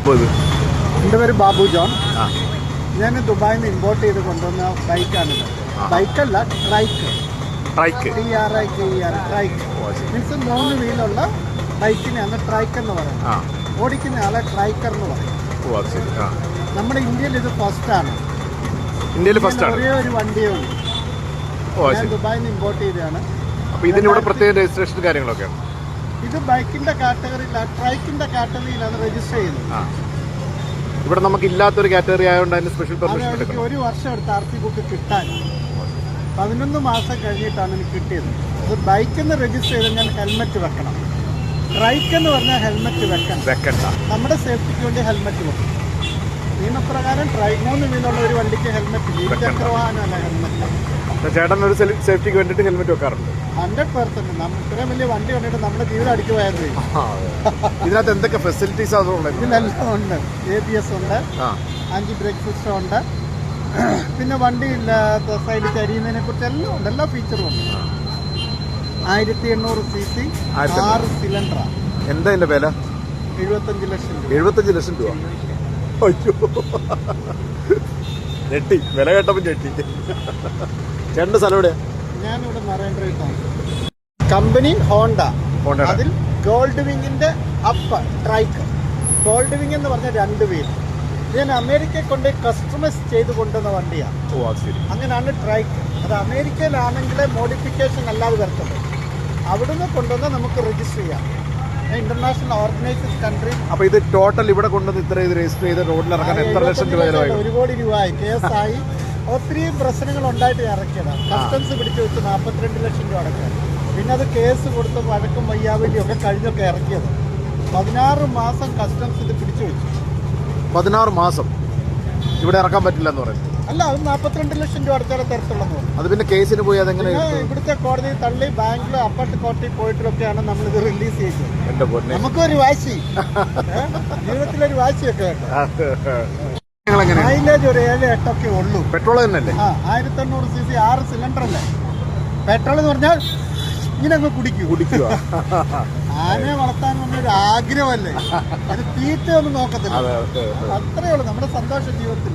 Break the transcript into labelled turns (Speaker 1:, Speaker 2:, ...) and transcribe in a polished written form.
Speaker 1: എൻ്റെ പേര് ബാബു ജോൺ. ഞാൻ ദുബായിൽ നിന്ന് ഇമ്പോർട്ട് ചെയ്ത് കൊണ്ടുവന്ന ബൈക്കാണിത്. ബൈക്കല്ല, ട്രൈക്ക്. ട്രൈക്ക് മീൻസ് 3 വീലുള്ള ബൈക്കിനെയാണ് ട്രൈക്ക് എന്ന് പറയുന്നത്. ഓടിക്കുന്ന ആളെ ട്രൈക്കർ എന്ന് പറയും. നമ്മുടെ ഇന്ത്യയിൽ ഇത് ഫസ്റ്റാണ്. ഒരേ ഒരു വണ്ടിയേ ഉള്ളൂ. ഞാൻ ദുബായിൽ നിന്ന് ഇമ്പോർട്ട് ചെയ്തതാണ്.
Speaker 2: ഇതിനിവിടെ പ്രത്യേക രജിസ്ട്രേഷൻ കാര്യങ്ങളൊക്കെ
Speaker 1: ഇത് ബൈക്കിന്റെ കാറ്റഗറിയിലാണ്, ട്രൈക്കിന്റെ കാറ്റഗറിയിലാണ് രജിസ്റ്റർ ചെയ്യുന്നത്.
Speaker 2: ഇവിടെ നമുക്ക് ഇല്ലാത്തൊരു കാറ്റഗറി ആയതുകൊണ്ട് അതിന് സ്പെഷ്യൽ പെർമിഷൻ
Speaker 1: എനിക്ക് 1 വർഷം എടുത്ത് RC ബുക്ക് കിട്ടാൻ 11 മാസം കഴിഞ്ഞിട്ടാണ് എനിക്ക് കിട്ടിയത്. അത് ബൈക്കിന്ന് രജിസ്റ്റർ ചെയ്ത് ഞാൻ ഹെൽമെറ്റ് വെക്കണം. ട്രൈക്ക് എന്ന് പറഞ്ഞാൽ ഹെൽമെറ്റ് വെക്കണ്ട. നമ്മുടെ സേഫ്റ്റിക്ക് വേണ്ടി ഹെൽമെറ്റ് വെക്കും. നിയമപ്രകാരം 3 വീലുള്ള ഒരു വണ്ടിക്ക് ഹെൽമെറ്റ്, ഇരുചക്രവാഹനമല്ല ഹെൽമെറ്റ്.
Speaker 2: ചേട്ടൻ ഒരു സേഫ്റ്റിക്ക് വേണ്ടിയിട്ട് ഹെൽമെറ്റ് വെക്കാറുണ്ട്.
Speaker 1: 100%. ഇത്രയും വലിയ വണ്ടി കണ്ടിട്ട് നമ്മുടെ ജീവിതം അടിച്ചു പോയാൽ
Speaker 2: ഇതിനകത്ത് എന്തൊക്കെ ഫെസിലിറ്റീസ്
Speaker 1: ഇതിലെല്ലാം ഉണ്ട്. ABS ഉണ്ട്, ആന്റി ബ്രേക്ക് സിസ്റ്റം ഉണ്ട്, പിന്നെ വണ്ടി സൈഡിൽ ചരിയുന്നതിനെ കുറിച്ച് എല്ലാം ഉണ്ട്. എല്ലാ ഫീച്ചറും ഉണ്ട്. 1800 cc 6 സിലിണ്ടറാണ്.
Speaker 2: എന്താ ഇതിന്റെ വില?
Speaker 1: 75 ലക്ഷം രൂപ.
Speaker 2: 75 ലക്ഷം രൂപ. അയ്യോ, ഞെട്ടി, വില കേട്ടപ്പോൾ ഞെട്ടി. ചേട്ടൻ്റെ സ്ഥലം എവിടെയാ?
Speaker 1: ഞാനിവിടെ നരേന്ദ്രയിട്ടാണ്. Company Honda. അതിൽ ഗോൾഡ് വിങ്ങിന്റെ അപ്പ് ട്രൈക്ക്. ഗോൾഡ് വിങ് എന്ന് പറഞ്ഞ 2 വീൽ. ഞാൻ അമേരിക്കയെ കൊണ്ട് കസ്റ്റമൈസ് ചെയ്ത് കൊണ്ടുവന്ന വണ്ടിയാണ്. അങ്ങനെയാണ് ട്രൈക്ക്. അത് അമേരിക്കയിലാണെങ്കിൽ മോഡിഫിക്കേഷൻ അല്ലാതെ വരത്തുള്ളൂ. അവിടുന്ന് കൊണ്ടുവന്ന് നമുക്ക് രജിസ്റ്റർ ചെയ്യാം. International organised country.
Speaker 2: അപ്പൊ ഇത് ടോട്ടൽ ഇവിടെ കൊണ്ടുവന്ന് ഇത്ര ഇത് രജിസ്റ്റർ ചെയ്ത് റോഡിൽ ഇറക്കാൻ എത്ര ലക്ഷം രൂപ?
Speaker 1: 1 കോടി രൂപയായി. കേസായി ഒത്തിരി പ്രശ്നങ്ങൾ ഉണ്ടായിട്ട് ഇറക്കിയതാണ്. കസ്റ്റംസ് പിടിച്ചു വെച്ച് 42 ലക്ഷം രൂപ അടക്കാൻ. പിന്നെ അത് കേസ് കൊടുത്ത് വഴക്കും വയ്യാവലിയും ഒക്കെ കഴിഞ്ഞൊക്കെ ഇറക്കിയത്. 16 മാസം കസ്റ്റംസ് ഇത് പിടിച്ചു വെച്ചു.
Speaker 2: 16 മാസം ഇവിടെ ഇറക്കാൻ പറ്റില്ല എന്ന് പറയുന്നത്?
Speaker 1: അല്ല, അത് 42 ലക്ഷം രൂപ അടച്ചാലേ തരത്തുള്ളൂ.
Speaker 2: അത് പിന്നെ കേസിന് പോയി അതെങ്ങനെ?
Speaker 1: ഇവിടുത്തെ കോടതി തള്ളി ബാംഗ്ലൂർ അപ്പർട്ട് കോടതി പോയിട്ടൊക്കെയാണ് നമ്മളിത് റിലീസ് ചെയ്തത്. നമുക്കൊരു വാശി, ജീവിതത്തിലൊരു വാശിയൊക്കെ കേട്ടോ. മൈലേജ് ഒരു 7-8 ഒക്കെ ഉള്ളൂ.
Speaker 2: പെട്രോൾ തന്നെയല്ലേ?
Speaker 1: 1800 cc 6 സിലിണ്ടർ അല്ലേ. പെട്രോൾ എന്ന് പറഞ്ഞാൽ ഇങ്ങനെ അങ്ങ് കുടിക്കുക. ആനയെ വളർത്താൻ വന്നൊരു ആഗ്രഹമല്ലേ. അത് തീറ്റ ഒന്നും നോക്കത്തില്ല. അത്രയേ ഉള്ളൂ നമ്മുടെ സന്തോഷ ജീവിതത്തിൽ.